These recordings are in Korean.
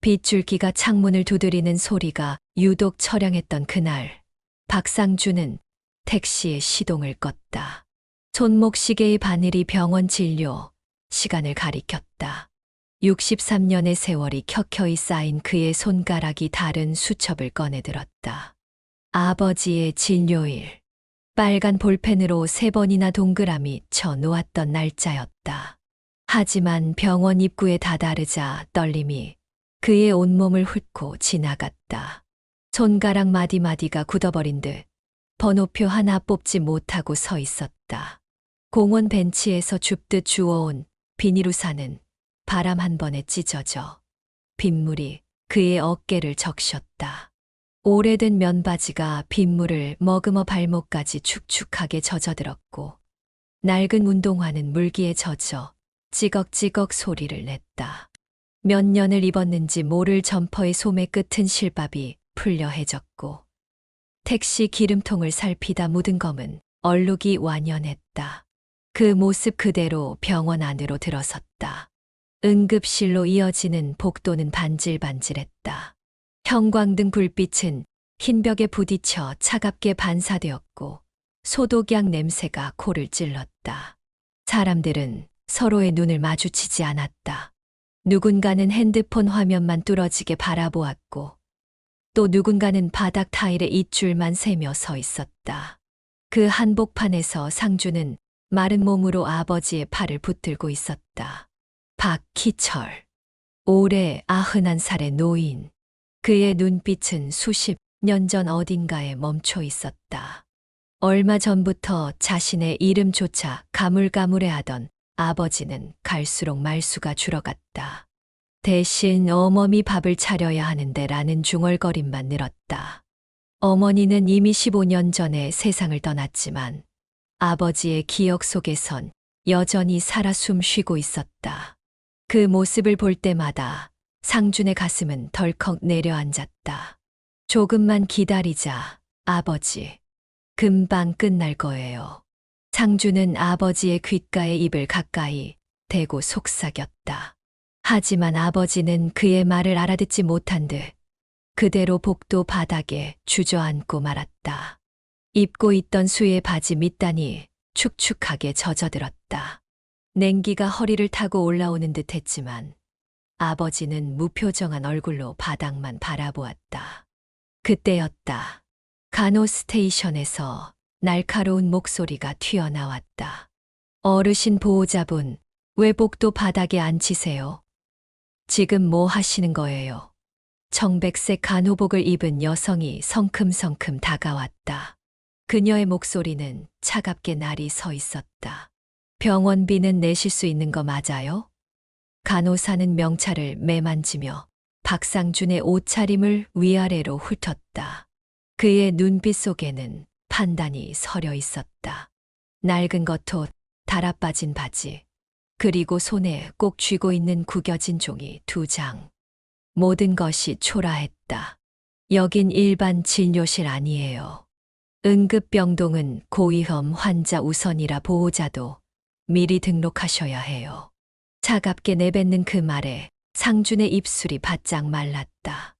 빗줄기가 창문을 두드리는 소리가 유독 처량했던 그날, 박상주는 택시에 시동을 껐다. 손목시계의 바늘이 병원 진료 시간을 가리켰다. 63년의 세월이 켜켜이 쌓인 그의 손가락이 다른 수첩을 꺼내들었다. 아버지의 진료일. 빨간 볼펜으로 3번이나 동그라미 쳐 놓았던 날짜였다. 하지만 병원 입구에 다다르자 떨림이 그의 온몸을 훑고 지나갔다. 손가락 마디마디가 굳어버린 듯 번호표 하나 뽑지 못하고 서 있었다. 공원 벤치에서 줍듯 주워온 비닐우산은 바람 한 번에 찢어져 빗물이 그의 어깨를 적셨다. 오래된 면바지가 빗물을 머금어 발목까지 축축하게 젖어들었고 낡은 운동화는 물기에 젖어 찌걱찌걱 소리를 냈다. 몇 년을 입었는지 모를 점퍼의 소매 끝은 실밥이 풀려 해졌고 택시 기름통을 살피다 묻은 검은 얼룩이 완연했다. 그 모습 그대로 병원 안으로 들어섰다. 응급실로 이어지는 복도는 반질반질했다. 형광등 불빛은 흰 벽에 부딪혀 차갑게 반사되었고 소독약 냄새가 코를 찔렀다. 사람들은 서로의 눈을 마주치지 않았다. 누군가는 핸드폰 화면만 뚫어지게 바라보았고 또 누군가는 바닥 타일에 입줄만 세며 서 있었다. 그 한복판에서 상주는 마른 몸으로 아버지의 팔을 붙들고 있었다. 박희철. 올해 91살의 노인. 그의 눈빛은 수십 년 전 어딘가에 멈춰 있었다. 얼마 전부터 자신의 이름조차 가물가물해하던 아버지는 갈수록 말수가 줄어갔다. 대신 어머니 밥을 차려야 하는데 라는 중얼거림만 늘었다. 어머니는 이미 15년 전에 세상을 떠났지만 아버지의 기억 속에선 여전히 살아 숨쉬고 있었다. 그 모습을 볼 때마다 상준의 가슴은 덜컥 내려앉았다. 조금만 기다리자, 아버지. 금방 끝날 거예요. 상준은 아버지의 귓가에 입을 가까이 대고 속삭였다. 하지만 아버지는 그의 말을 알아듣지 못한 듯 그대로 복도 바닥에 주저앉고 말았다. 입고 있던 수의 바지 밑단이 축축하게 젖어들었다. 냉기가 허리를 타고 올라오는 듯 했지만 아버지는 무표정한 얼굴로 바닥만 바라보았다. 그때였다. 간호 스테이션에서 날카로운 목소리가 튀어나왔다. 어르신 보호자분, 왜 복도 바닥에 앉히세요? 지금 뭐 하시는 거예요? 청백색 간호복을 입은 여성이 성큼성큼 다가왔다. 그녀의 목소리는 차갑게 날이 서 있었다. 병원비는 내실 수 있는 거 맞아요? 간호사는 명찰을 매만지며 박상준의 옷차림을 위아래로 훑었다. 그의 눈빛 속에는 판단이 서려 있었다. 낡은 겉옷, 달아빠진 바지, 그리고 손에 꼭 쥐고 있는 구겨진 종이 2장. 모든 것이 초라했다. 여긴 일반 진료실 아니에요. 응급병동은 고위험 환자 우선이라 보호자도 미리 등록하셔야 해요. 차갑게 내뱉는 그 말에 상준의 입술이 바짝 말랐다.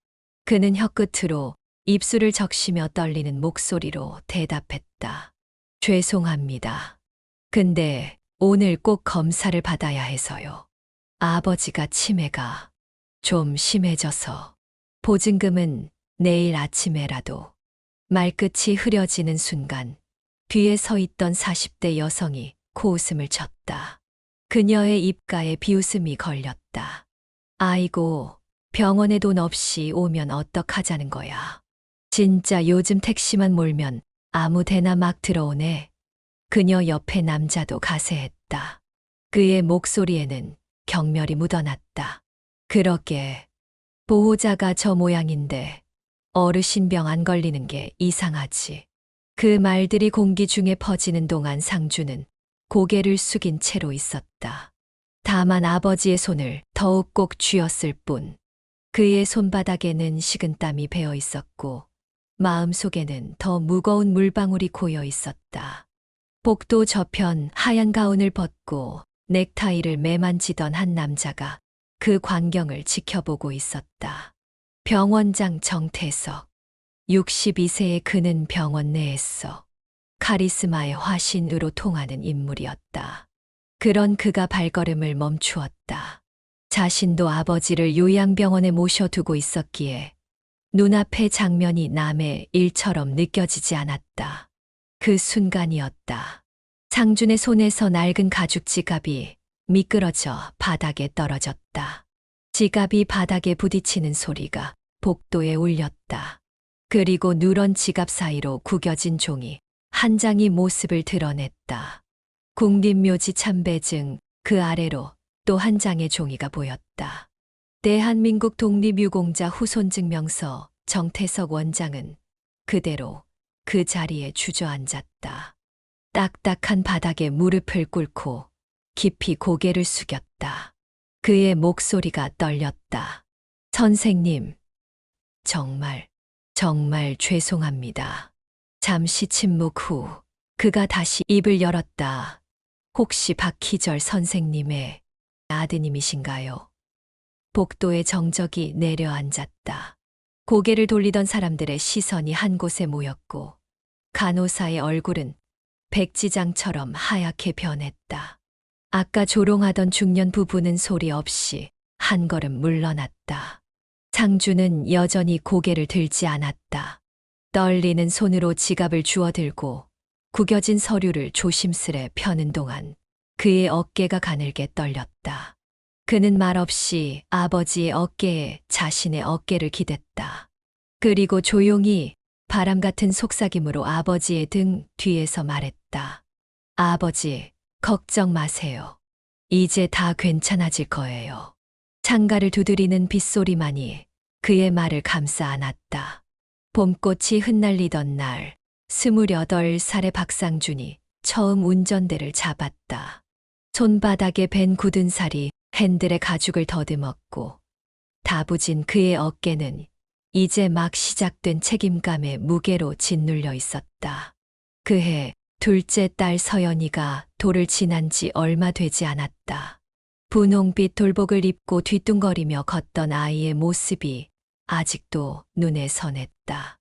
그는 혀끝으로 입술을 적시며 떨리는 목소리로 대답했다. 죄송합니다. 근데 오늘 꼭 검사를 받아야 해서요. 아버지가 치매가 좀 심해져서 보증금은 내일 아침에라도. 말끝이 흐려지는 순간 뒤에 서 있던 40대 여성이 코웃음을 쳤다. 그녀의 입가에 비웃음이 걸렸다. 아이고, 병원에 돈 없이 오면 어떡하자는 거야. 진짜 요즘 택시만 몰면 아무 데나 막 들어오네. 그녀 옆에 남자도 가세했다. 그의 목소리에는 경멸이 묻어났다. 그러게, 보호자가 저 모양인데 어르신병 안 걸리는 게 이상하지. 그 말들이 공기 중에 퍼지는 동안 상주는 고개를 숙인 채로 있었다. 다만 아버지의 손을 더욱 꼭 쥐었을 뿐 그의 손바닥에는 식은땀이 배어 있었고 마음속에는 더 무거운 물방울이 고여 있었다. 복도 저편 하얀 가운을 벗고 넥타이를 매만지던 한 남자가 그 광경을 지켜보고 있었다. 병원장 정태석. 62세의 그는 병원 내에서 카리스마의 화신으로 통하는 인물이었다. 그런 그가 발걸음을 멈추었다. 자신도 아버지를 요양병원에 모셔두고 있었기에 눈앞의 장면이 남의 일처럼 느껴지지 않았다. 그 순간이었다. 상준의 손에서 낡은 가죽 지갑이 미끄러져 바닥에 떨어졌다. 지갑이 바닥에 부딪히는 소리가 복도에 울렸다. 그리고 누런 지갑 사이로 구겨진 종이 한 장이 모습을 드러냈다. 국립묘지 참배증 그 아래로 또 한 장의 종이가 보였다. 대한민국 독립유공자 후손증명서. 정태석 원장은 그대로 그 자리에 주저앉았다. 딱딱한 바닥에 무릎을 꿇고 깊이 고개를 숙였다. 그의 목소리가 떨렸다. 선생님, 정말 죄송합니다. 잠시 침묵 후 그가 다시 입을 열었다. 혹시 박희절 선생님의 아드님이신가요? 복도에 정적이 내려앉았다. 고개를 돌리던 사람들의 시선이 한 곳에 모였고 간호사의 얼굴은 백지장처럼 하얗게 변했다. 아까 조롱하던 중년 부부는 소리 없이 한 걸음 물러났다. 상주는 여전히 고개를 들지 않았다. 떨리는 손으로 지갑을 주워들고 구겨진 서류를 조심스레 펴는 동안 그의 어깨가 가늘게 떨렸다. 그는 말없이 아버지의 어깨에 자신의 어깨를 기댔다. 그리고 조용히 바람 같은 속삭임으로 아버지의 등 뒤에서 말했다. 아버지, 걱정 마세요. 이제 다 괜찮아질 거예요. 창가를 두드리는 빗소리만이 그의 말을 감싸 안았다. 봄꽃이 흩날리던 날, 28살의 박상준이 처음 운전대를 잡았다. 손바닥에 밴 굳은 살이 핸들에 가죽을 더듬었고 다부진 그의 어깨는 이제 막 시작된 책임감의 무게로 짓눌려 있었다. 그해 둘째 딸 서연이가 돌을 지난 지 얼마 되지 않았다. 분홍빛 돌복을 입고 뒤뚱거리며 걷던 아이의 모습이 아직도 눈에 선했다.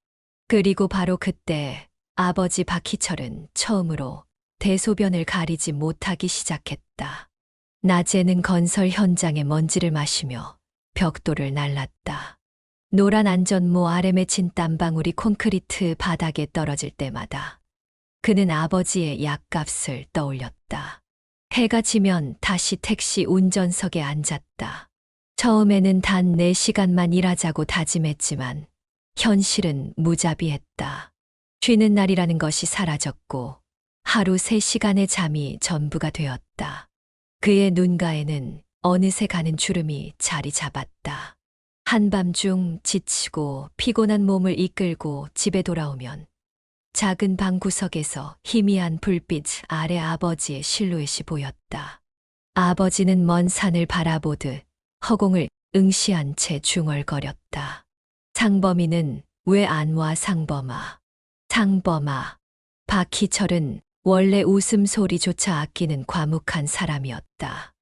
그리고 바로 그때 아버지 박희철은 처음으로 대소변을 가리지 못하기 시작했다. 낮에는 건설 현장의 먼지를 마시며 벽돌을 날랐다. 노란 안전모 아래 맺힌 땀방울이 콘크리트 바닥에 떨어질 때마다 그는 아버지의 약값을 떠올렸다. 해가 지면 다시 택시 운전석에 앉았다. 처음에는 단 4시간만 일하자고 다짐했지만 현실은 무자비했다. 쉬는 날이라는 것이 사라졌고 하루 3시간의 잠이 전부가 되었다. 그의 눈가에는 어느새 가는 주름이 자리 잡았다. 한밤중 지치고 피곤한 몸을 이끌고 집에 돌아오면 작은 방 구석에서 희미한 불빛 아래 아버지의 실루엣이 보였다. 아버지는 먼 산을 바라보듯 허공을 응시한 채 중얼거렸다. 상범이는 왜 안 와 상범아. 상범아. 박희철은 원래 웃음소리조차 아끼는 과묵한 사람이었다.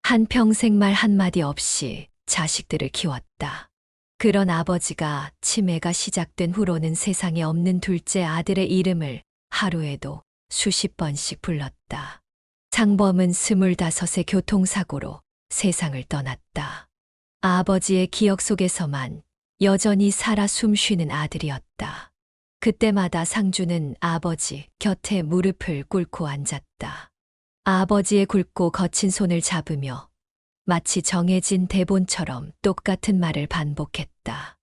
한평생 말 한마디 없이 자식들을 키웠다. 그런 아버지가 치매가 시작된 후로는 세상에 없는 둘째 아들의 이름을 하루에도 수십 번씩 불렀다. 상범은 25의 교통사고로 세상을 떠났다. 아버지의 기억 속에서만 여전히 살아 숨쉬는 아들이었다. 그때마다 상주는 아버지 곁에 무릎을 꿇고 앉았다. 아버지의 굵고 거친 손을 잡으며 마치 정해진 대본처럼 똑같은 말을 반복했다.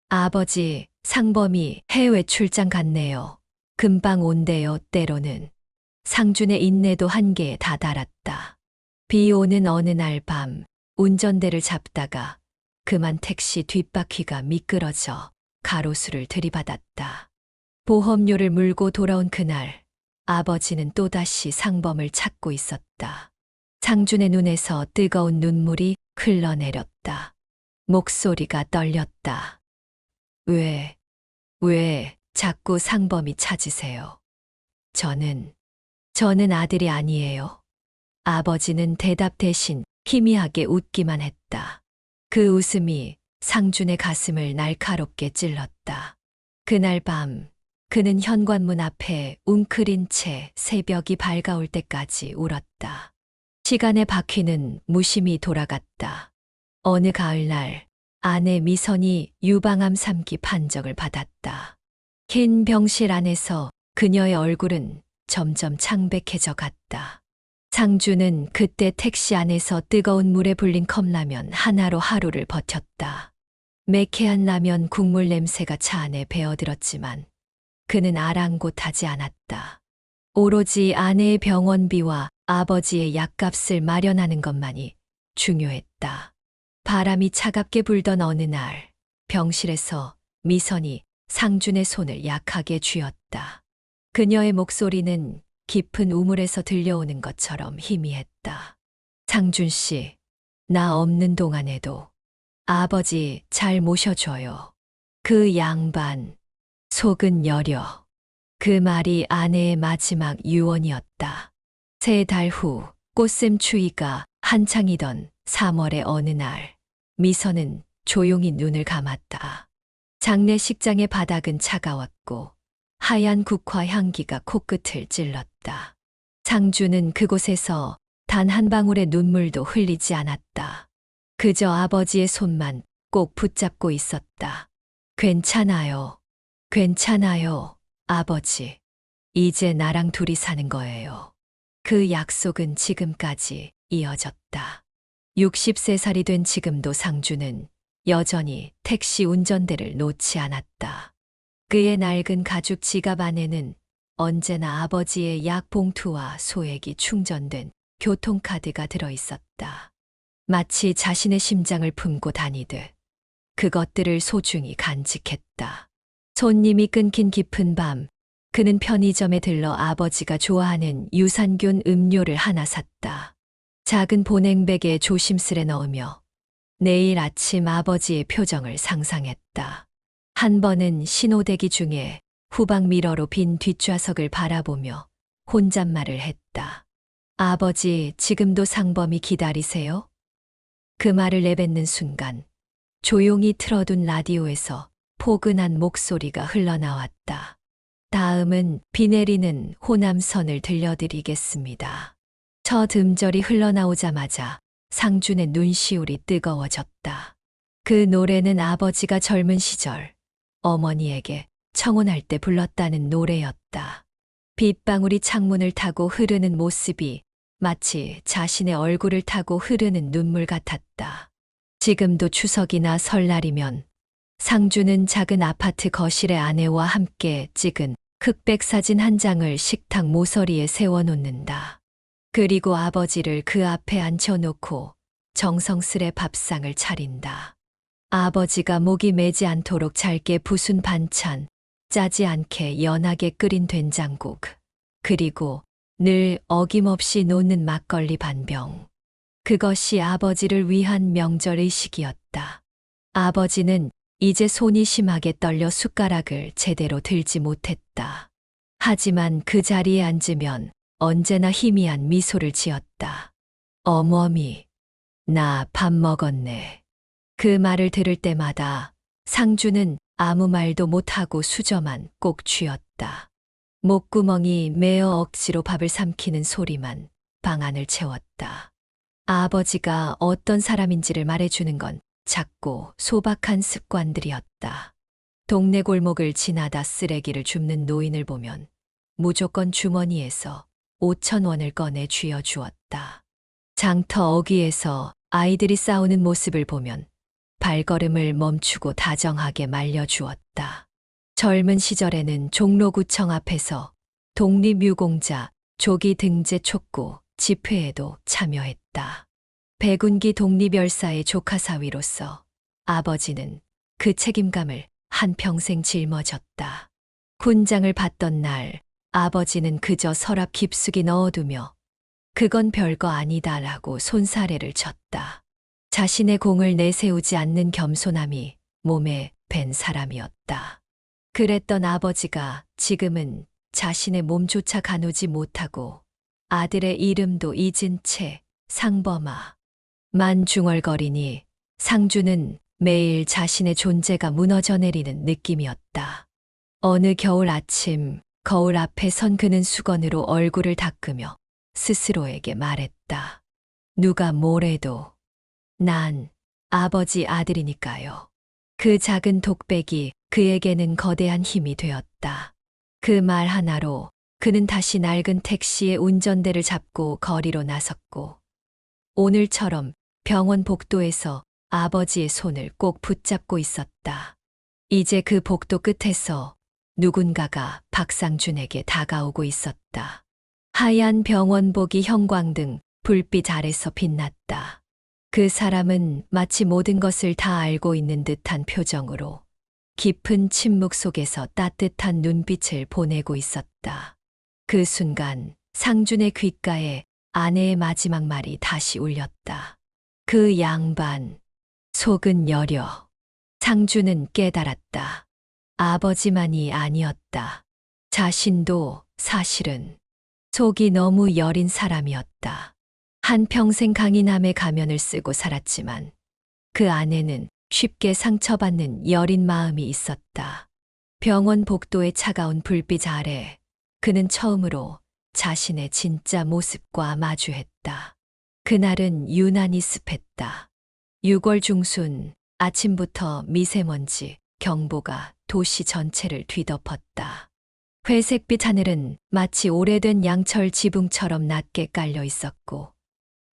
아버지, 상범이 해외 출장 갔네요. 금방 온대요, 때로는. 상준의 인내도 한계에 다다랐다. 비 오는 어느 날 밤, 운전대를 잡다가 그만 택시 뒷바퀴가 미끄러져 가로수를 들이받았다. 보험료를 물고 돌아온 그날, 아버지는 또다시 상범을 찾고 있었다. 상준의 눈에서 뜨거운 눈물이 흘러내렸다. 목소리가 떨렸다. 왜 자꾸 상범이 찾으세요? 저는 아들이 아니에요. 아버지는 대답 대신 희미하게 웃기만 했다. 그 웃음이 상준의 가슴을 날카롭게 찔렀다. 그날 밤 그는 현관문 앞에 웅크린 채 새벽이 밝아올 때까지 울었다. 시간의 바퀴는 무심히 돌아갔다. 어느 가을날 아내 미선이 유방암 3기 판정을 받았다. 흰 병실 안에서 그녀의 얼굴은 점점 창백해져 갔다. 상주는 그때 택시 안에서 뜨거운 물에 불린 컵라면 하나로 하루를 버텼다. 매캐한 라면 국물 냄새가 차 안에 배어들었지만 그는 아랑곳하지 않았다. 오로지 아내의 병원비와 아버지의 약값을 마련하는 것만이 중요했다. 바람이 차갑게 불던 어느 날 병실에서 미선이 상준의 손을 약하게 쥐었다. 그녀의 목소리는 깊은 우물에서 들려오는 것처럼 희미했다. 상준 씨, 나 없는 동안에도 아버지 잘 모셔줘요. 그 양반, 속은 여려. 그 말이 아내의 마지막 유언이었다. 3달 후 꽃샘 추위가 한창이던 3월의 어느 날, 미선은 조용히 눈을 감았다. 장례식장의 바닥은 차가웠고 하얀 국화 향기가 코끝을 찔렀다. 상주는 그곳에서 단 한 방울의 눈물도 흘리지 않았다. 그저 아버지의 손만 꼭 붙잡고 있었다. 괜찮아요. 괜찮아요, 아버지. 이제 나랑 둘이 사는 거예요. 그 약속은 지금까지 이어졌다. 63살이 된 지금도 상주는 여전히 택시 운전대를 놓지 않았다. 그의 낡은 가죽 지갑 안에는 언제나 아버지의 약 봉투와 소액이 충전된 교통카드가 들어 있었다. 마치 자신의 심장을 품고 다니듯 그것들을 소중히 간직했다. 손님이 끊긴 깊은 밤, 그는 편의점에 들러 아버지가 좋아하는 유산균 음료를 하나 샀다. 작은 보냉백에 조심스레 넣으며 내일 아침 아버지의 표정을 상상했다. 한 번은 신호대기 중에 후방 미러로 빈 뒷좌석을 바라보며 혼잣말을 했다. 아버지, 지금도 상범이 기다리세요? 그 말을 내뱉는 순간 조용히 틀어둔 라디오에서 포근한 목소리가 흘러나왔다. 다음은 비 내리는 호남선을 들려드리겠습니다. 첫 음절이 흘러나오자마자 상준의 눈시울이 뜨거워졌다. 그 노래는 아버지가 젊은 시절 어머니에게 청혼할 때 불렀다는 노래였다. 빗방울이 창문을 타고 흐르는 모습이 마치 자신의 얼굴을 타고 흐르는 눈물 같았다. 지금도 추석이나 설날이면 상주는 작은 아파트 거실에 아내와 함께 찍은 흑백 사진 한 장을 식탁 모서리에 세워놓는다. 그리고 아버지를 그 앞에 앉혀놓고 정성스레 밥상을 차린다. 아버지가 목이 메지 않도록 잘게 부순 반찬, 짜지 않게 연하게 끓인 된장국, 그리고 늘 어김없이 놓는 막걸리 반병. 그것이 아버지를 위한 명절 의식이었다. 아버지는 이제 손이 심하게 떨려 숟가락을 제대로 들지 못했다. 하지만 그 자리에 앉으면 언제나 희미한 미소를 지었다. 어머니, 나 밥 먹었네. 그 말을 들을 때마다 상주는 아무 말도 못하고 수저만 꼭 쥐었다. 목구멍이 메어 억지로 밥을 삼키는 소리만 방 안을 채웠다. 아버지가 어떤 사람인지를 말해주는 건 작고 소박한 습관들이었다. 동네 골목을 지나다 쓰레기를 줍는 노인을 보면 무조건 주머니에서 5,000원을 꺼내 쥐어주었다. 장터 어귀에서 아이들이 싸우는 모습을 보면 발걸음을 멈추고 다정하게 말려주었다. 젊은 시절에는 종로구청 앞에서 독립유공자 조기 등재 촉구 집회에도 참여했다. 백운기 독립열사의 조카사위로서 아버지는 그 책임감을 한평생 짊어졌다. 훈장을 받던 날 아버지는 그저 서랍 깊숙이 넣어두며 그건 별거 아니다라고 손사래를 쳤다. 자신의 공을 내세우지 않는 겸손함이 몸에 밴 사람이었다. 그랬던 아버지가 지금은 자신의 몸조차 가누지 못하고 아들의 이름도 잊은 채 상범아 만 중얼거리니 상주는 매일 자신의 존재가 무너져 내리는 느낌이었다. 어느 겨울 아침, 거울 앞에 선 그는 수건으로 얼굴을 닦으며 스스로에게 말했다. 누가 뭐래도 난 아버지 아들이니까요. 그 작은 독백이 그에게는 거대한 힘이 되었다. 그 말 하나로 그는 다시 낡은 택시의 운전대를 잡고 거리로 나섰고, 오늘처럼 병원 복도에서 아버지의 손을 꼭 붙잡고 있었다. 이제 그 복도 끝에서 누군가가 박상준에게 다가오고 있었다. 하얀 병원복이 형광등, 불빛 아래서 빛났다. 그 사람은 마치 모든 것을 다 알고 있는 듯한 표정으로 깊은 침묵 속에서 따뜻한 눈빛을 보내고 있었다. 그 순간 상준의 귓가에 아내의 마지막 말이 다시 울렸다. 그 양반, 속은 여려. 상준은 깨달았다. 아버지만이 아니었다. 자신도 사실은 속이 너무 여린 사람이었다. 한평생 강인함의 가면을 쓰고 살았지만 그 안에는 쉽게 상처받는 여린 마음이 있었다. 병원 복도의 차가운 불빛 아래 그는 처음으로 자신의 진짜 모습과 마주했다. 그날은 유난히 습했다. 6월 중순 아침부터 미세먼지 경보가 도시 전체를 뒤덮었다. 회색빛 하늘은 마치 오래된 양철 지붕처럼 낮게 깔려 있었고,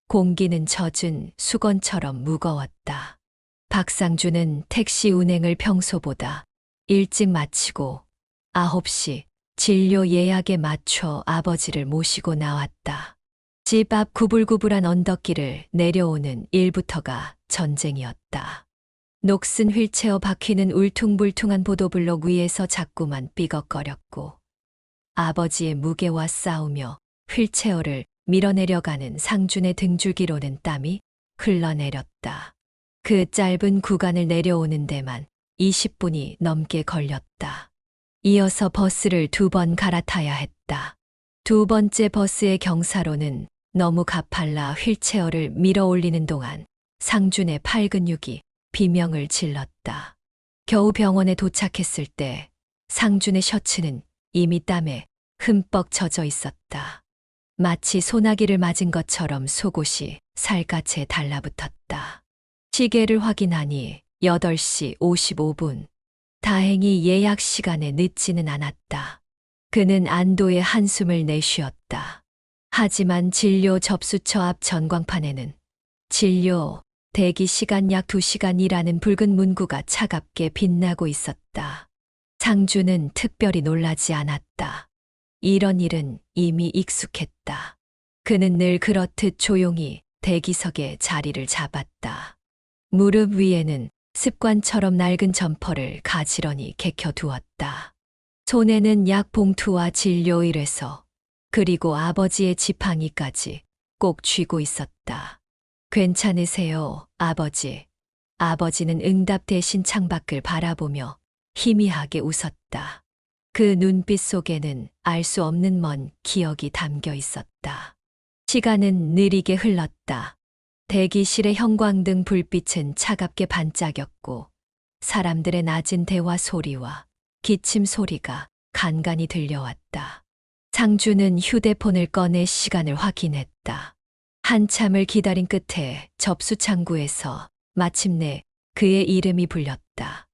공기는 젖은 수건처럼 무거웠다. 박상준은 택시 운행을 평소보다 일찍 마치고 9시 진료 예약에 맞춰 아버지를 모시고 나왔다. 집 앞 구불구불한 언덕길을 내려오는 일부터가 전쟁이었다. 녹슨 휠체어 바퀴는 울퉁불퉁한 보도블록 위에서 자꾸만 삐걱거렸고, 아버지의 무게와 싸우며 휠체어를 밀어내려가는 상준의 등줄기로는 땀이 흘러내렸다. 그 짧은 구간을 내려오는 데만 20분이 넘게 걸렸다. 이어서 버스를 2번 갈아타야 했다. 2번째 버스의 경사로는 너무 가팔라 휠체어를 밀어 올리는 동안 상준의 팔 근육이 비명을 질렀다. 겨우 병원에 도착했을 때 상준의 셔츠는 이미 땀에 흠뻑 젖어 있었다. 마치 소나기를 맞은 것처럼 속옷이 살갗에 달라붙었다. 시계를 확인하니 8시 55분. 다행히 예약 시간에 늦지는 않았다. 그는 안도의 한숨을 내쉬었다. 하지만 진료 접수처 앞 전광판에는 진료 대기 시간 약 2시간이라는 붉은 문구가 차갑게 빛나고 있었다. 상준은 특별히 놀라지 않았다. 이런 일은 이미 익숙했다. 그는 늘 그렇듯 조용히 대기석에 자리를 잡았다. 무릎 위에는 습관처럼 낡은 점퍼를 가지런히 개켜두었다. 손에는 약 봉투와 진료 일회서, 그리고 아버지의 지팡이까지 꼭 쥐고 있었다. 괜찮으세요, 아버지. 아버지는 응답 대신 창밖을 바라보며 희미하게 웃었다. 그 눈빛 속에는 알 수 없는 먼 기억이 담겨 있었다. 시간은 느리게 흘렀다. 대기실의 형광등 불빛은 차갑게 반짝였고, 사람들의 낮은 대화 소리와 기침 소리가 간간히 들려왔다. 상준은 휴대폰을 꺼내 시간을 확인했다. 한참을 기다린 끝에 접수 창구에서 마침내 그의 이름이 불렸다.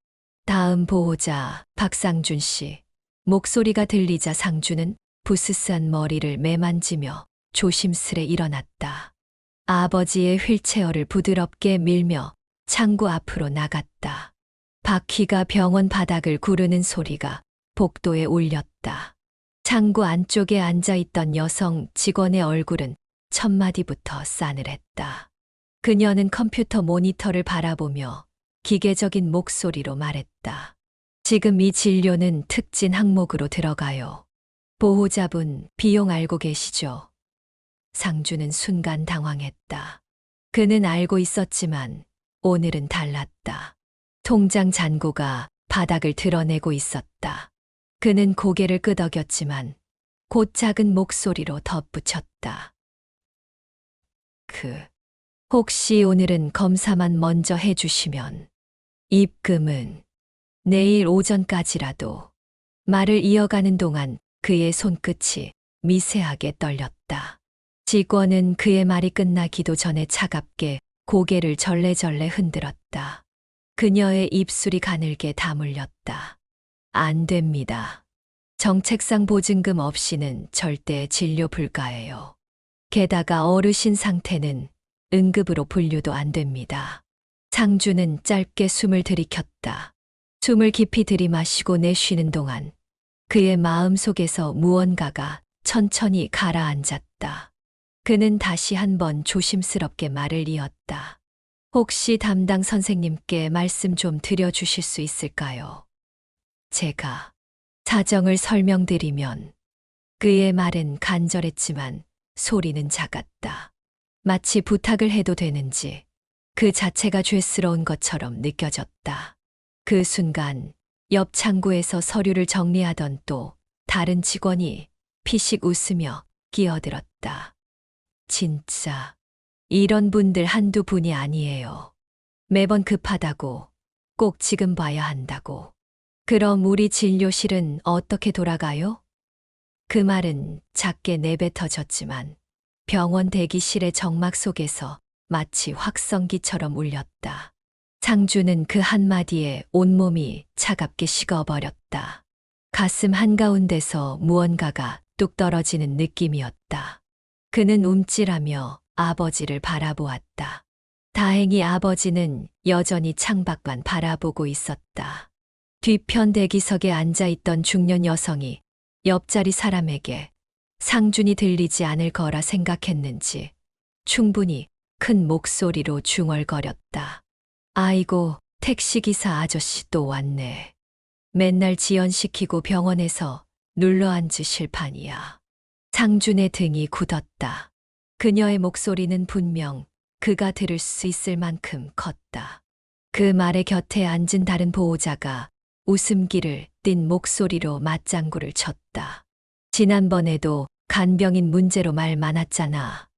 다음 보호자 박상준 씨. 목소리가 들리자 상준은 부스스한 머리를 매만지며 조심스레 일어났다. 아버지의 휠체어를 부드럽게 밀며 창구 앞으로 나갔다. 바퀴가 병원 바닥을 구르는 소리가 복도에 울렸다. 창구 안쪽에 앉아있던 여성 직원의 얼굴은 첫마디부터 싸늘했다. 그녀는 컴퓨터 모니터를 바라보며 기계적인 목소리로 말했다. 지금 이 진료는 특진 항목으로 들어가요. 보호자분 비용 알고 계시죠? 상준은 순간 당황했다. 그는 알고 있었지만 오늘은 달랐다. 통장 잔고가 바닥을 드러내고 있었다. 그는 고개를 끄덕였지만 곧 작은 목소리로 덧붙였다. 혹시 오늘은 검사만 먼저 해주시면 입금은 내일 오전까지라도. 말을 이어가는 동안 그의 손끝이 미세하게 떨렸다. 직원은 그의 말이 끝나기도 전에 차갑게 고개를 절레절레 흔들었다. 그녀의 입술이 가늘게 다물렸다. 안 됩니다. 정책상 보증금 없이는 절대 진료 불가예요. 게다가 어르신 상태는 응급으로 분류도 안 됩니다. 상주는 짧게 숨을 들이켰다. 숨을 깊이 들이마시고 내쉬는 동안 그의 마음 속에서 무언가가 천천히 가라앉았다. 그는 다시 한번 조심스럽게 말을 이었다. 혹시 담당 선생님께 말씀 좀 드려주실 수 있을까요? 제가 사정을 설명드리면. 그의 말은 간절했지만 소리는 작았다. 마치 부탁을 해도 되는지 그 자체가 죄스러운 것처럼 느껴졌다. 그 순간 옆 창구에서 서류를 정리하던 또 다른 직원이 피식 웃으며 끼어들었다. 진짜 이런 분들 한두 분이 아니에요. 매번 급하다고, 꼭 지금 봐야 한다고. 그럼 우리 진료실은 어떻게 돌아가요? 그 말은 작게 내뱉어졌지만 병원 대기실의 정막 속에서 마치 확성기처럼 울렸다. 상주는 그 한마디에 온몸이 차갑게 식어버렸다. 가슴 한가운데서 무언가가 뚝 떨어지는 느낌이었다. 그는 움찔하며 아버지를 바라보았다. 다행히 아버지는 여전히 창밖만 바라보고 있었다. 뒤편 대기석에 앉아있던 중년 여성이 옆자리 사람에게 상준이 들리지 않을 거라 생각했는지 충분히 큰 목소리로 중얼거렸다. 아이고, 택시기사 아저씨 또 왔네. 맨날 지연시키고 병원에서 눌러앉으실 판이야. 상준의 등이 굳었다. 그녀의 목소리는 분명 그가 들을 수 있을 만큼 컸다. 그 말의 곁에 앉은 다른 보호자가 웃음기를 띤 목소리로 맞장구를 쳤다. 지난번에도 간병인 문제로 말 많았잖아.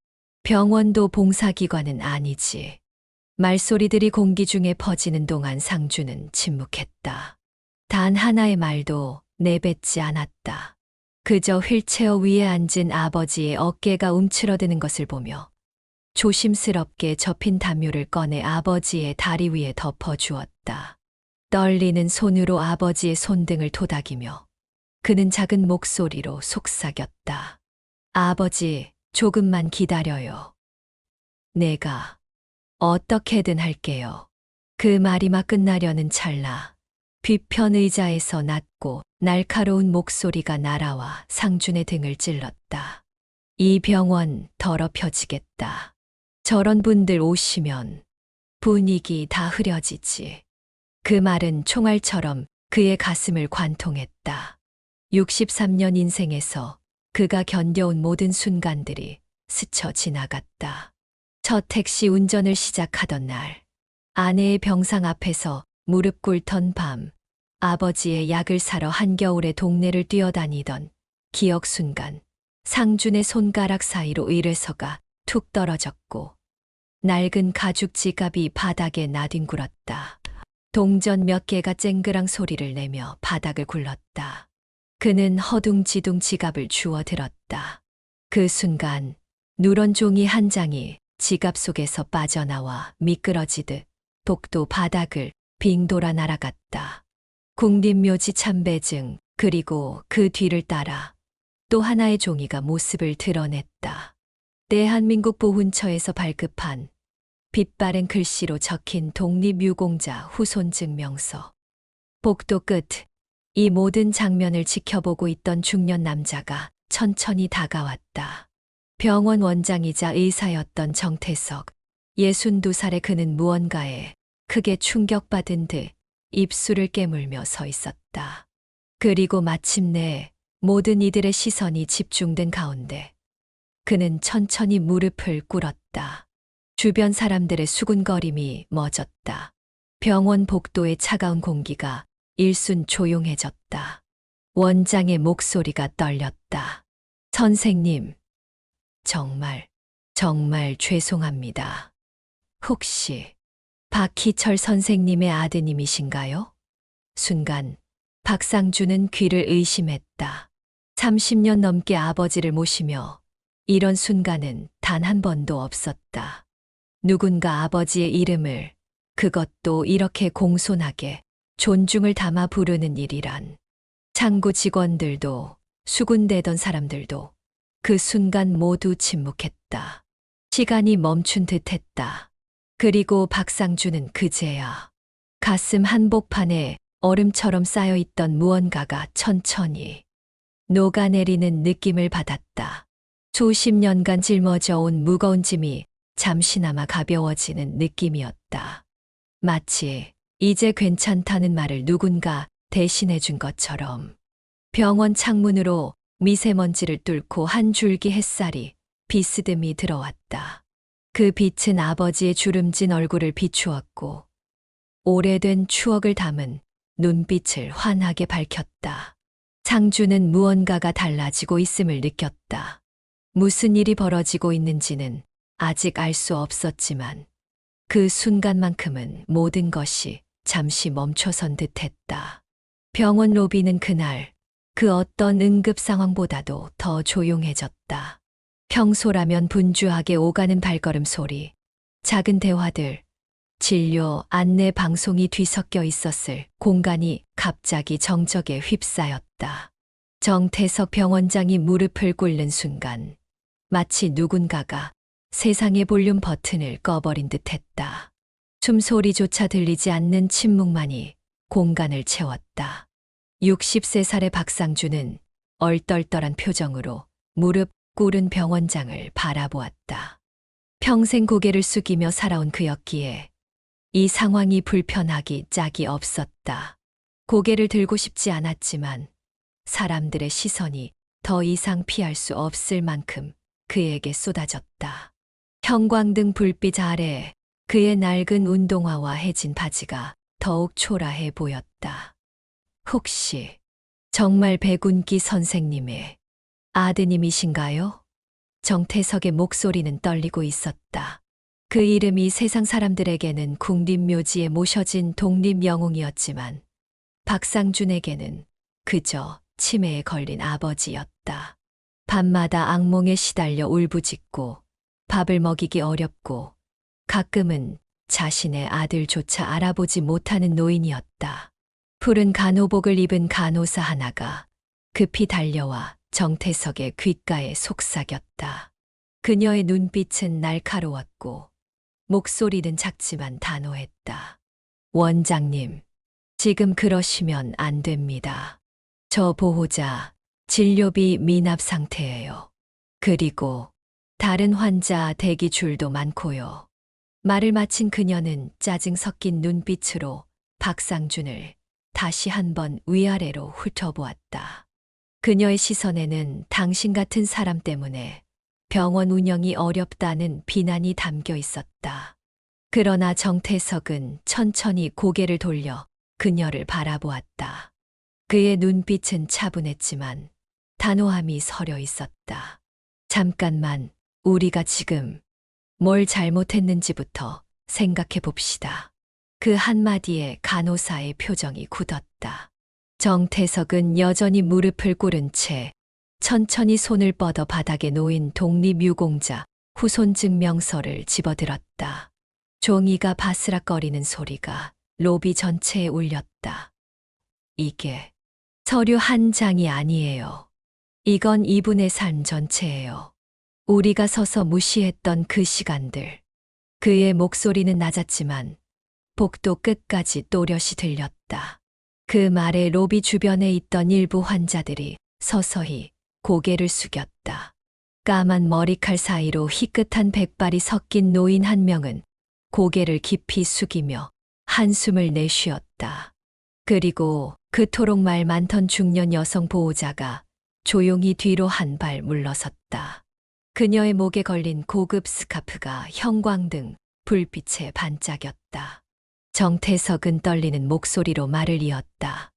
병원도 봉사기관은 아니지. 말소리들이 공기 중에 퍼지는 동안 상주는 침묵했다. 단 하나의 말도 내뱉지 않았다. 그저 휠체어 위에 앉은 아버지의 어깨가 움츠러드는 것을 보며 조심스럽게 접힌 담요를 꺼내 아버지의 다리 위에 덮어주었다. 떨리는 손으로 아버지의 손등을 토닥이며 그는 작은 목소리로 속삭였다. 아버지, 조금만 기다려요. 내가 어떻게든 할게요. 그 말이 막 끝나려는 찰나 뒤편 의자에서 낮고 날카로운 목소리가 날아와 상준의 등을 찔렀다. 이 병원 더럽혀지겠다. 저런 분들 오시면 분위기 다 흐려지지. 그 말은 총알처럼 그의 가슴을 관통했다. 63년 인생에서 그가 견뎌온 모든 순간들이 스쳐 지나갔다. 첫 택시 운전을 시작하던 날, 아내의 병상 앞에서 무릎 꿇던 밤, 아버지의 약을 사러 한겨울에 동네를 뛰어다니던 기억 순간, 상준의 손가락 사이로 의뢰서가 툭 떨어졌고 낡은 가죽 지갑이 바닥에 나뒹굴었다. 동전 몇 개가 쨍그랑 소리를 내며 바닥을 굴렀다. 그는 허둥지둥 지갑을 주워 들었다. 그 순간 누런 종이 한 장이 지갑 속에서 빠져나와 미끄러지듯 복도 바닥을 빙 돌아 날아갔다. 국립묘지 참배증, 그리고 그 뒤를 따라 또 하나의 종이가 모습을 드러냈다. 대한민국 보훈처에서 발급한 빛바랜 글씨로 적힌 독립유공자 후손증명서. 복도 끝, 이 모든 장면을 지켜보고 있던 중년 남자가 천천히 다가왔다. 병원 원장이자 의사였던 정태석. 62살의 그는 무언가에 크게 충격받은 듯 입술을 깨물며 서 있었다. 그리고 마침내 모든 이들의 시선이 집중된 가운데 그는 천천히 무릎을 꿇었다. 주변 사람들의 수군거림이 멎었다. 병원 복도의 차가운 공기가 일순 조용해졌다. 원장의 목소리가 떨렸다. 선생님, 정말 죄송합니다. 혹시 박희철 선생님의 아드님이신가요? 순간 박상준은 귀를 의심했다. 30년 넘게 아버지를 모시며 이런 순간은 단 한 번도 없었다. 누군가 아버지의 이름을, 그것도 이렇게 공손하게 존중을 담아 부르는 일이란. 창구 직원들도 수군대던 사람들도 그 순간 모두 침묵했다. 시간이 멈춘 듯 했다. 그리고 박상준은 그제야 가슴 한복판에 얼음처럼 쌓여있던 무언가가 천천히 녹아내리는 느낌을 받았다. 수십 년간 짊어져 온 무거운 짐이 잠시나마 가벼워지는 느낌이었다. 마치 이제 괜찮다는 말을 누군가 대신해 준 것처럼. 병원 창문으로 미세먼지를 뚫고 한 줄기 햇살이 비스듬히 들어왔다. 그 빛은 아버지의 주름진 얼굴을 비추었고 오래된 추억을 담은 눈빛을 환하게 밝혔다. 상주는 무언가가 달라지고 있음을 느꼈다. 무슨 일이 벌어지고 있는지는 아직 알 수 없었지만 그 순간만큼은 모든 것이 잠시 멈춰선 듯했다. 병원 로비는 그날 그 어떤 응급 상황보다도 더 조용해졌다. 평소라면 분주하게 오가는 발걸음 소리, 작은 대화들, 진료 안내 방송이 뒤섞여 있었을 공간이 갑자기 정적에 휩싸였다. 정태석 병원장이 무릎을 꿇는 순간 마치 누군가가 세상의 볼륨 버튼을 꺼버린 듯했다. 숨소리조차 들리지 않는 침묵만이 공간을 채웠다. 63살의 박상준은 얼떨떨한 표정으로 무릎 꿇은 병원장을 바라보았다. 평생 고개를 숙이며 살아온 그였기에 이 상황이 불편하기 짝이 없었다. 고개를 들고 싶지 않았지만 사람들의 시선이 더 이상 피할 수 없을 만큼 그에게 쏟아졌다. 형광등 불빛 아래 그의 낡은 운동화와 해진 바지가 더욱 초라해 보였다. 혹시 정말 백운기 선생님의 아드님이신가요? 정태석의 목소리는 떨리고 있었다. 그 이름이 세상 사람들에게는 국립묘지에 모셔진 독립영웅이었지만 박상준에게는 그저 치매에 걸린 아버지였다. 밤마다 악몽에 시달려 울부짖고 밥을 먹이기 어렵고 가끔은 자신의 아들조차 알아보지 못하는 노인이었다. 푸른 간호복을 입은 간호사 하나가 급히 달려와 정태석의 귓가에 속삭였다. 그녀의 눈빛은 날카로웠고 목소리는 작지만 단호했다. 원장님, 지금 그러시면 안 됩니다. 저 보호자 진료비 미납 상태예요. 그리고 다른 환자 대기 줄도 많고요. 말을 마친 그녀는 짜증 섞인 눈빛으로 박상준을 다시 한번 위아래로 훑어보았다. 그녀의 시선에는 당신 같은 사람 때문에 병원 운영이 어렵다는 비난이 담겨 있었다. 그러나 정태석은 천천히 고개를 돌려 그녀를 바라보았다. 그의 눈빛은 차분했지만 단호함이 서려 있었다. 잠깐만, 우리가 지금 뭘 잘못했는지부터 생각해 봅시다. 그 한마디에 간호사의 표정이 굳었다. 정태석은 여전히 무릎을 꿇은 채 천천히 손을 뻗어 바닥에 놓인 독립유공자 후손 증명서를 집어들었다. 종이가 바스락거리는 소리가 로비 전체에 울렸다. 이게 서류 한 장이 아니에요. 이건 이분의 삶 전체예요. 우리가 서서 무시했던 그 시간들. 그의 목소리는 낮았지만 복도 끝까지 또렷이 들렸다. 그 말에 로비 주변에 있던 일부 환자들이 서서히 고개를 숙였다. 까만 머리칼 사이로 희끗한 백발이 섞인 노인 한 명은 고개를 깊이 숙이며 한숨을 내쉬었다. 그리고 그토록 말 많던 중년 여성 보호자가 조용히 뒤로 한 발 물러섰다. 그녀의 목에 걸린 고급 스카프가 형광등 불빛에 반짝였다. 정태석은 떨리는 목소리로 말을 이었다.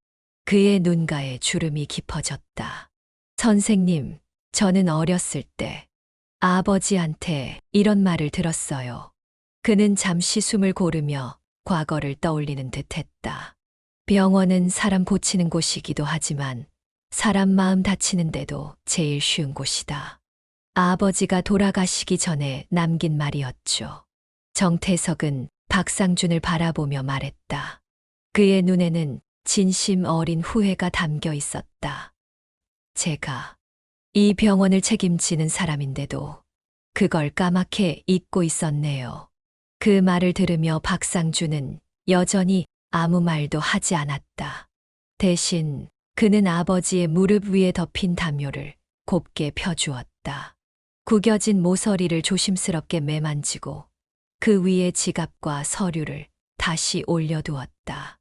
그의 눈가에 주름이 깊어졌다. 선생님, 저는 어렸을 때 아버지한테 이런 말을 들었어요. 그는 잠시 숨을 고르며 과거를 떠올리는 듯 했다. 병원은 사람 고치는 곳이기도 하지만 사람 마음 다치는데도 제일 쉬운 곳이다. 아버지가 돌아가시기 전에 남긴 말이었죠. 정태석은 박상준을 바라보며 말했다. 그의 눈에는 진심 어린 후회가 담겨 있었다. 제가 이 병원을 책임지는 사람인데도 그걸 까맣게 잊고 있었네요. 그 말을 들으며 박상준은 여전히 아무 말도 하지 않았다. 대신 그는 아버지의 무릎 위에 덮인 담요를 곱게 펴주었다. 구겨진 모서리를 조심스럽게 매만지고 그 위에 지갑과 서류를 다시 올려두었다.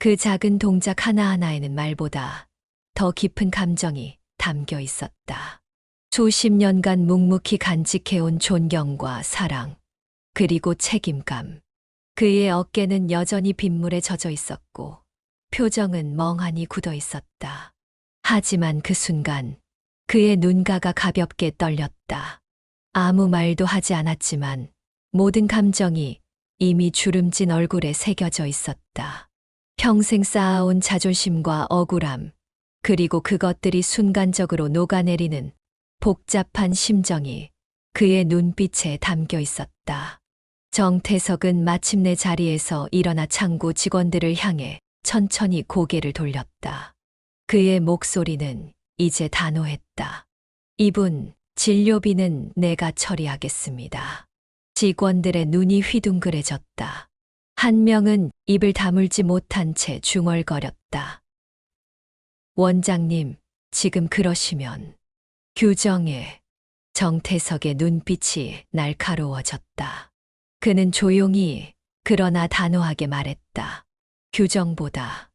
그 작은 동작 하나하나에는 말보다 더 깊은 감정이 담겨 있었다. 수십 년간 묵묵히 간직해온 존경과 사랑, 그리고 책임감. 그의 어깨는 여전히 빗물에 젖어 있었고 표정은 멍하니 굳어 있었다. 하지만 그 순간 그의 눈가가 가볍게 떨렸다. 아무 말도 하지 않았지만 모든 감정이 이미 주름진 얼굴에 새겨져 있었다. 평생 쌓아온 자존심과 억울함, 그리고 그것들이 순간적으로 녹아내리는 복잡한 심정이 그의 눈빛에 담겨 있었다. 정태석은 마침내 자리에서 일어나 창구 직원들을 향해 천천히 고개를 돌렸다. 그의 목소리는 이제 단호했다. 이분, 진료비는 내가 처리하겠습니다. 직원들의 눈이 휘둥그레졌다. 한 명은 입을 다물지 못한 채 중얼거렸다. 원장님, 지금 그러시면. 규정에. 정태석의 눈빛이 날카로워졌다. 그는 조용히 그러나 단호하게 말했다. 규정보다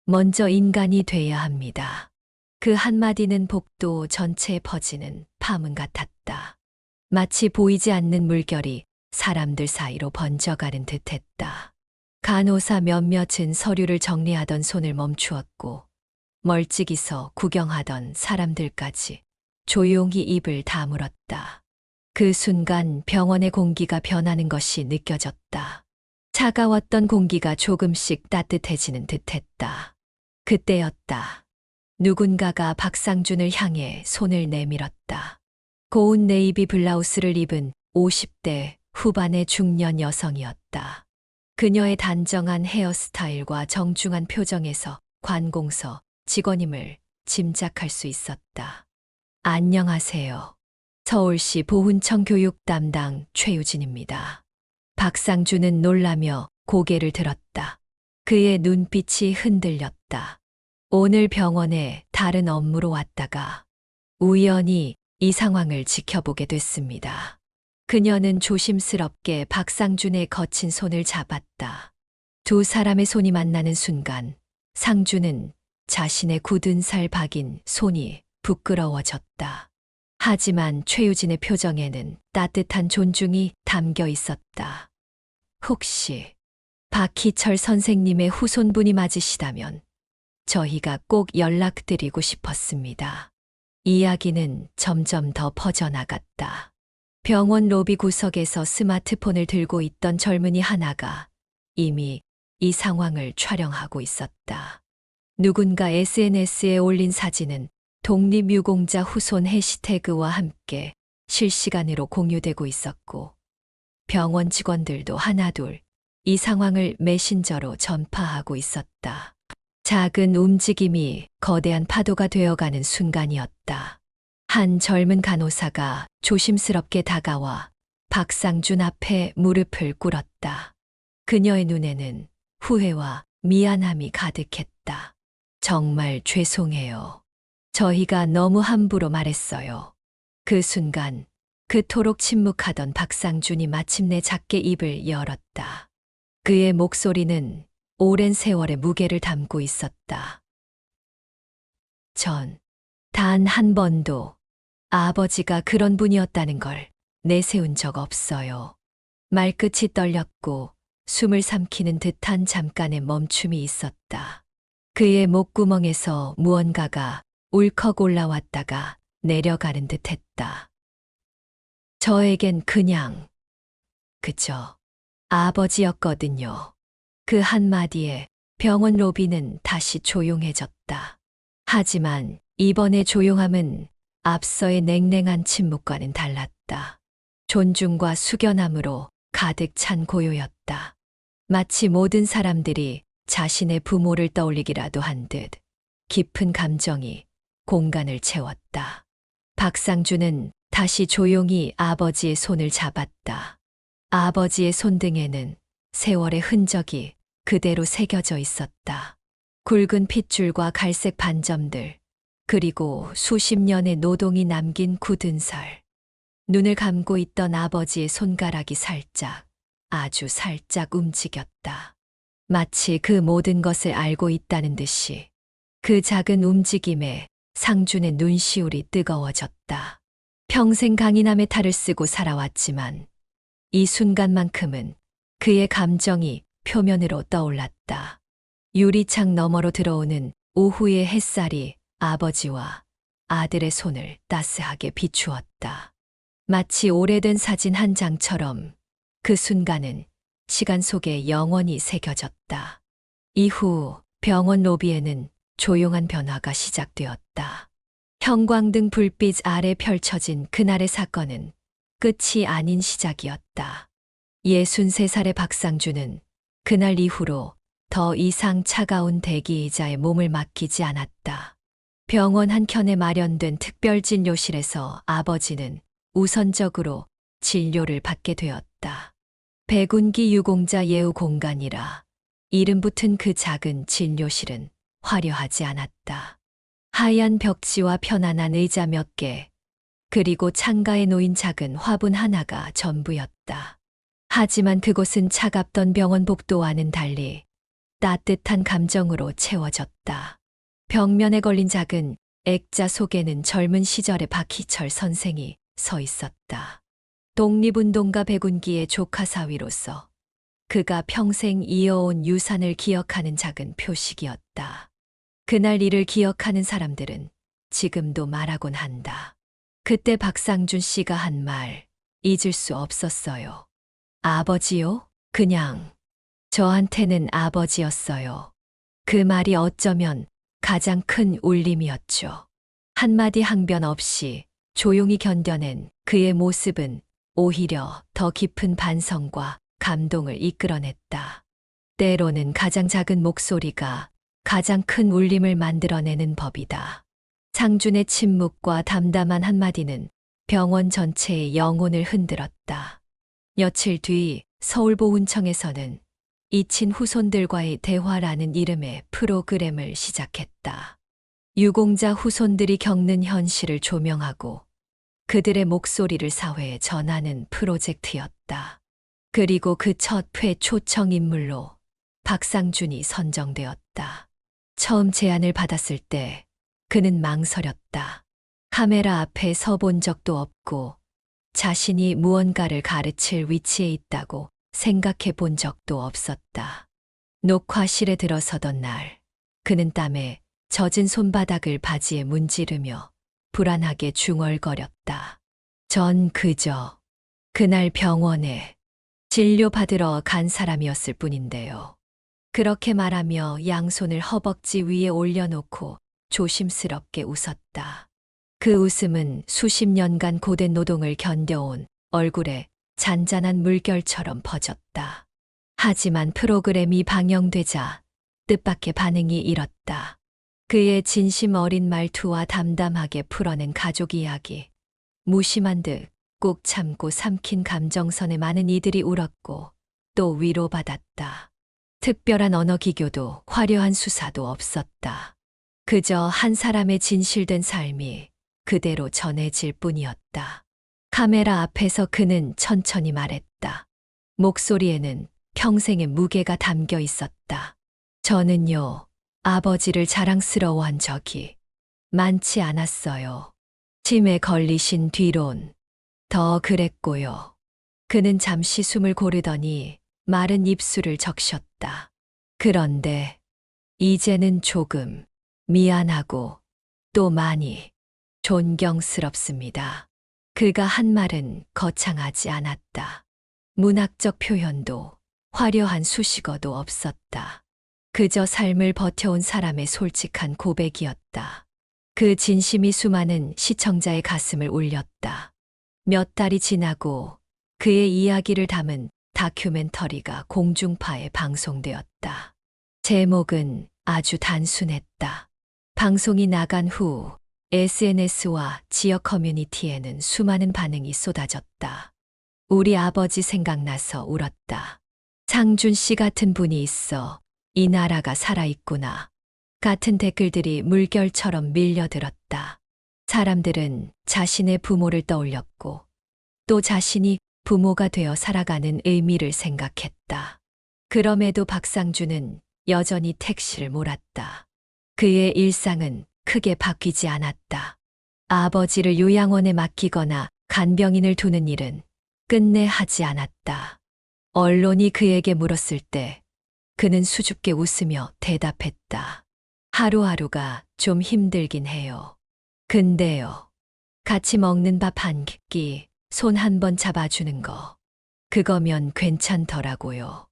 먼저 인간이 돼야 합니다. 그 한마디는 복도 전체에 퍼지는 파문 같았다. 마치 보이지 않는 물결이 사람들 사이로 번져가는 듯했다. 간호사 몇몇은 서류를 정리하던 손을 멈추었고 멀찍이 서 구경하던 사람들까지 조용히 입을 다물었다. 그 순간 병원의 공기가 변하는 것이 느껴졌다. 차가웠던 공기가 조금씩 따뜻해지는 듯했다. 그때였다. 누군가가 박상준을 향해 손을 내밀었다. 고운 네이비 블라우스를 입은 50대 후반의 중년 여성이었다. 그녀의 단정한 헤어스타일과 정중한 표정에서 관공서 직원임을 짐작할 수 있었다. 안녕하세요. 서울시 보훈청 교육 담당 최유진입니다. 박상준은 놀라며 고개를 들었다. 그의 눈빛이 흔들렸다. 오늘 병원에 다른 업무로 왔다가 우연히 이 상황을 지켜보게 됐습니다. 그녀는 조심스럽게 박상준의 거친 손을 잡았다. 두 사람의 손이 만나는 순간 상준은 자신의 굳은 살 박인 손이 부끄러워졌다. 하지만 최유진의 표정에는 따뜻한 존중이 담겨 있었다. 혹시 박희철 선생님의 후손분이 맞으시다면 저희가 꼭 연락드리고 싶었습니다. 이야기는 점점 더 퍼져나갔다. 병원 로비 구석에서 스마트폰을 들고 있던 젊은이 하나가 이미 이 상황을 촬영하고 있었다. 누군가 SNS에 올린 사진은 독립유공자 후손 해시태그와 함께 실시간으로 공유되고 있었고 병원 직원들도 하나둘 이 상황을 메신저로 전파하고 있었다. 작은 움직임이 거대한 파도가 되어가는 순간이었다. 한 젊은 간호사가 조심스럽게 다가와 박상준 앞에 무릎을 꿇었다. 그녀의 눈에는 후회와 미안함이 가득했다. 정말 죄송해요. 저희가 너무 함부로 말했어요. 그 순간 그토록 침묵하던 박상준이 마침내 작게 입을 열었다. 그의 목소리는 오랜 세월의 무게를 담고 있었다. 전 단 한 번도 아버지가 그런 분이었다는 걸 내세운 적 없어요. 말끝이 떨렸고 숨을 삼키는 듯한 잠깐의 멈춤이 있었다. 그의 목구멍에서 무언가가 울컥 올라왔다가 내려가는 듯했다. 저에겐 그냥 그저 아버지였거든요. 그 한마디에 병원 로비는 다시 조용해졌다. 하지만 이번의 조용함은 앞서의 냉랭한 침묵과는 달랐다. 존중과 숙연함으로 가득 찬 고요였다. 마치 모든 사람들이 자신의 부모를 떠올리기라도 한 듯 깊은 감정이 공간을 채웠다. 박상준은 다시 조용히 아버지의 손을 잡았다. 아버지의 손등에는 세월의 흔적이 그대로 새겨져 있었다. 굵은 핏줄과 갈색 반점들, 그리고 수십 년의 노동이 남긴 굳은 살. 눈을 감고 있던 아버지의 손가락이 살짝, 아주 살짝 움직였다. 마치 그 모든 것을 알고 있다는 듯이. 그 작은 움직임에 상준의 눈시울이 뜨거워졌다. 평생 강인함의 탈을 쓰고 살아왔지만 이 순간만큼은 그의 감정이 표면으로 떠올랐다. 유리창 너머로 들어오는 오후의 햇살이 아버지와 아들의 손을 따스하게 비추었다. 마치 오래된 사진 한 장처럼 그 순간은 시간 속에 영원히 새겨졌다. 이후 병원 로비에는 조용한 변화가 시작되었다. 형광등 불빛 아래 펼쳐진 그날의 사건은 끝이 아닌 시작이었다. 63살의 박상준은 그날 이후로 더 이상 차가운 대기의자에 몸을 맡기지 않았다. 병원 한켠에 마련된 특별진료실에서 아버지는 우선적으로 진료를 받게 되었다. 백운기 유공자 예우 공간이라 이름 붙은 그 작은 진료실은 화려하지 않았다. 하얀 벽지와 편안한 의자 몇 개, 그리고 창가에 놓인 작은 화분 하나가 전부였다. 하지만 그곳은 차갑던 병원 복도와는 달리 따뜻한 감정으로 채워졌다. 벽면에 걸린 작은 액자 속에는 젊은 시절의 박희철 선생이 서 있었다. 독립운동가 백운기의 조카 사위로서 그가 평생 이어온 유산을 기억하는 작은 표식이었다. 그날 일을 기억하는 사람들은 지금도 말하곤 한다. 그때 박상준 씨가 한 말 잊을 수 없었어요. 아버지요? 그냥 저한테는 아버지였어요. 그 말이 어쩌면 가장 큰 울림이었죠. 한마디 항변 없이 조용히 견뎌낸 그의 모습은 오히려 더 깊은 반성과 감동을 이끌어냈다. 때로는 가장 작은 목소리가 가장 큰 울림을 만들어내는 법이다. 상준의 침묵과 담담한 한마디는 병원 전체의 영혼을 흔들었다. 며칠 뒤 서울보훈청에서는 잊힌 후손들과의 대화라는 이름의 프로그램을 시작했다. 유공자 후손들이 겪는 현실을 조명하고 그들의 목소리를 사회에 전하는 프로젝트였다. 그리고 그 첫 회 초청 인물로 박상준이 선정되었다. 처음 제안을 받았을 때 그는 망설였다. 카메라 앞에 서본 적도 없고 자신이 무언가를 가르칠 위치에 있다고 생각해 본 적도 없었다. 녹화실에 들어서던 날, 그는 땀에 젖은 손바닥을 바지에 문지르며 불안하게 중얼거렸다. 전 그저 그날 병원에 진료받으러 간 사람이었을 뿐인데요. 그렇게 말하며 양손을 허벅지 위에 올려놓고 조심스럽게 웃었다. 그 웃음은 수십 년간 고된 노동을 견뎌온 얼굴에 잔잔한 물결처럼 퍼졌다. 하지만 프로그램이 방영되자 뜻밖의 반응이 일었다. 그의 진심 어린 말투와 담담하게 풀어낸 가족 이야기. 무심한 듯 꾹 참고 삼킨 감정선에 많은 이들이 울었고 또 위로받았다. 특별한 언어 기교도 화려한 수사도 없었다. 그저 한 사람의 진실된 삶이 그대로 전해질 뿐이었다. 카메라 앞에서 그는 천천히 말했다. 목소리에는 평생의 무게가 담겨 있었다. 저는요, 아버지를 자랑스러워한 적이 많지 않았어요. 짐에 걸리신 뒤론 더 그랬고요. 그는 잠시 숨을 고르더니 마른 입술을 적셨다. 그런데 이제는 조금 미안하고 또 많이 존경스럽습니다. 그가 한 말은 거창하지 않았다. 문학적 표현도 화려한 수식어도 없었다. 그저 삶을 버텨온 사람의 솔직한 고백이었다. 그 진심이 수많은 시청자의 가슴을 울렸다. 몇 달이 지나고 그의 이야기를 담은 다큐멘터리가 공중파에 방송되었다. 제목은 아주 단순했다. 방송이 나간 후 SNS와 지역 커뮤니티에는 수많은 반응이 쏟아졌다. 우리 아버지 생각나서 울었다. 상준 씨 같은 분이 있어 이 나라가 살아있구나. 같은 댓글들이 물결처럼 밀려들었다. 사람들은 자신의 부모를 떠올렸고 또 자신이 부모가 되어 살아가는 의미를 생각했다. 그럼에도 박상준은 여전히 택시를 몰았다. 그의 일상은 크게 바뀌지 않았다. 아버지를 요양원에 맡기거나 간병인을 두는 일은 끝내 하지 않았다. 언론이 그에게 물었을 때 그는 수줍게 웃으며 대답했다. 하루하루가 좀 힘들긴 해요. 근데요, 같이 먹는 밥 한 끼, 손 한 번 잡아주는 거, 그거면 괜찮더라고요.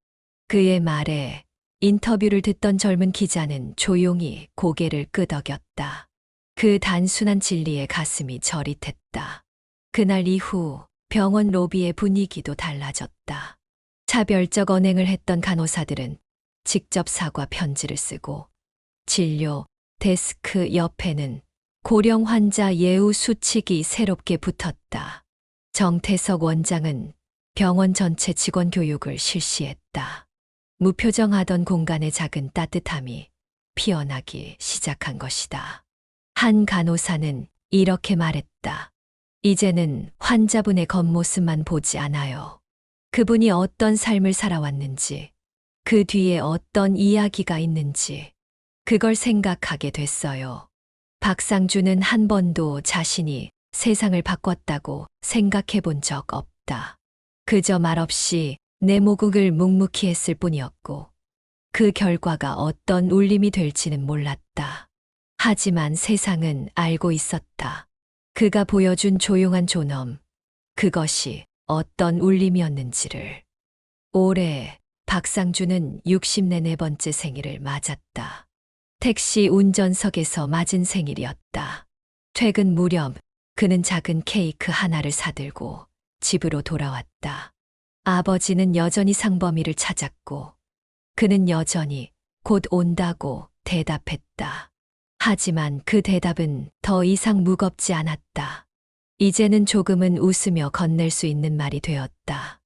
그의 말에 인터뷰를 듣던 젊은 기자는 조용히 고개를 끄덕였다. 그 단순한 진리에 가슴이 저릿했다. 그날 이후 병원 로비의 분위기도 달라졌다. 차별적 언행을 했던 간호사들은 직접 사과 편지를 쓰고 진료 데스크 옆에는 고령 환자 예우 수칙이 새롭게 붙었다. 정태석 원장은 병원 전체 직원 교육을 실시했다. 무표정하던 공간의 작은 따뜻함이 피어나기 시작한 것이다. 한 간호사는 이렇게 말했다. 이제는 환자분의 겉모습만 보지 않아요. 그분이 어떤 삶을 살아왔는지, 그 뒤에 어떤 이야기가 있는지, 그걸 생각하게 됐어요. 박상준은 한 번도 자신이 세상을 바꿨다고 생각해 본 적 없다. 그저 말없이 내 모국을 묵묵히 했을 뿐이었고, 그 결과가 어떤 울림이 될지는 몰랐다. 하지만 세상은 알고 있었다. 그가 보여준 조용한 존엄, 그것이 어떤 울림이었는지를. 올해 박상준은 60내 네 번째 생일을 맞았다. 택시 운전석에서 맞은 생일이었다. 퇴근 무렵 그는 작은 케이크 하나를 사들고 집으로 돌아왔다. 아버지는 여전히 상범이를 찾았고 그는 여전히 곧 온다고 대답했다. 하지만 그 대답은 더 이상 무겁지 않았다. 이제는 조금은 웃으며 건넬 수 있는 말이 되었다.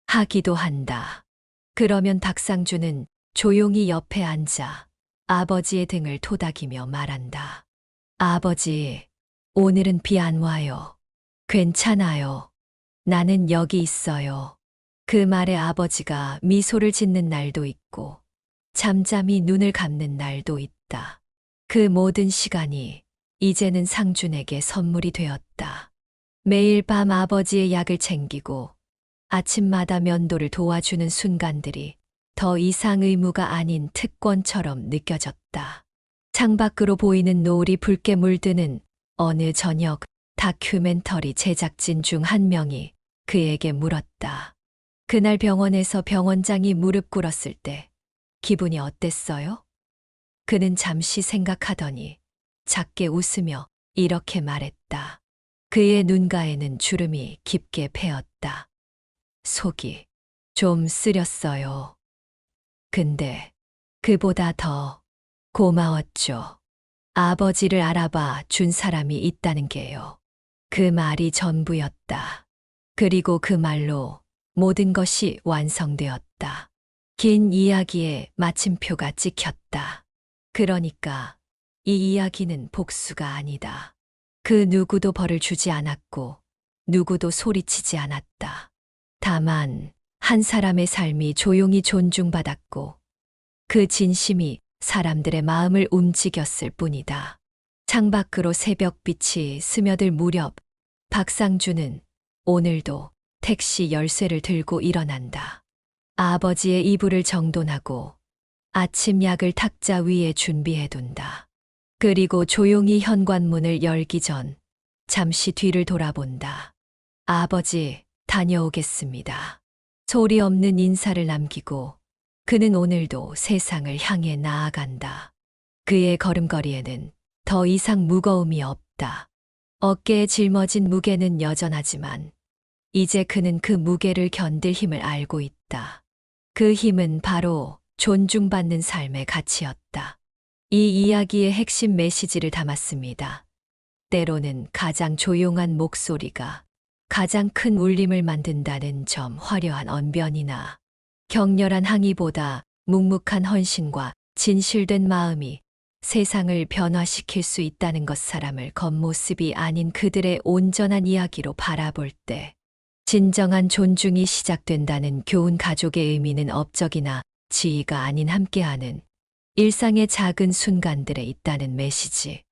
하기도 한다. 그러면 박상준은 조용히 옆에 앉아 아버지의 등을 토닥이며 말한다. 아버지, 오늘은 비 안 와요. 괜찮아요. 나는 여기 있어요. 그 말에 아버지가 미소를 짓는 날도 있고 잠잠히 눈을 감는 날도 있다. 그 모든 시간이 이제는 상준에게 선물이 되었다. 매일 밤 아버지의 약을 챙기고 아침마다 면도를 도와주는 순간들이 더 이상 의무가 아닌 특권처럼 느껴졌다. 창밖으로 보이는 노을이 붉게 물드는 어느 저녁 다큐멘터리 제작진 중 한 명이 그에게 물었다. 그날 병원에서 병원장이 무릎 꿇었을 때 기분이 어땠어요? 그는 잠시 생각하더니 작게 웃으며 이렇게 말했다. 그의 눈가에는 주름이 깊게 패었다. 속이 좀 쓰렸어요. 근데 그보다 더 고마웠죠. 아버지를 알아봐 준 사람이 있다는 게요. 그 말이 전부였다. 그리고 그 말로 모든 것이 완성되었다. 긴 이야기에 마침표가 찍혔다. 그러니까 이 이야기는 복수가 아니다. 그 누구도 벌을 주지 않았고 누구도 소리치지 않았다. 다만 한 사람의 삶이 조용히 존중받았고 그 진심이 사람들의 마음을 움직였을 뿐이다. 창밖으로 새벽빛이 스며들 무렵 박상준은 오늘도 택시 열쇠를 들고 일어난다. 아버지의 이불을 정돈하고 아침 약을 탁자 위에 준비해둔다. 그리고 조용히 현관문을 열기 전 잠시 뒤를 돌아본다. 아버지, 다녀오겠습니다. 소리 없는 인사를 남기고 그는 오늘도 세상을 향해 나아간다. 그의 걸음걸이에는 더 이상 무거움이 없다. 어깨에 짊어진 무게는 여전하지만 이제 그는 그 무게를 견딜 힘을 알고 있다. 그 힘은 바로 존중받는 삶의 가치였다. 이 이야기의 핵심 메시지를 담았습니다. 때로는 가장 조용한 목소리가 가장 큰 울림을 만든다는 점, 화려한 언변이나 격렬한 항의보다 묵묵한 헌신과 진실된 마음이 세상을 변화시킬 수 있다는 것. 사람을 겉모습이 아닌 그들의 온전한 이야기로 바라볼 때 진정한 존중이 시작된다는 교훈. 가족의 의미는 업적이나 지위가 아닌 함께하는 일상의 작은 순간들에 있다는 메시지.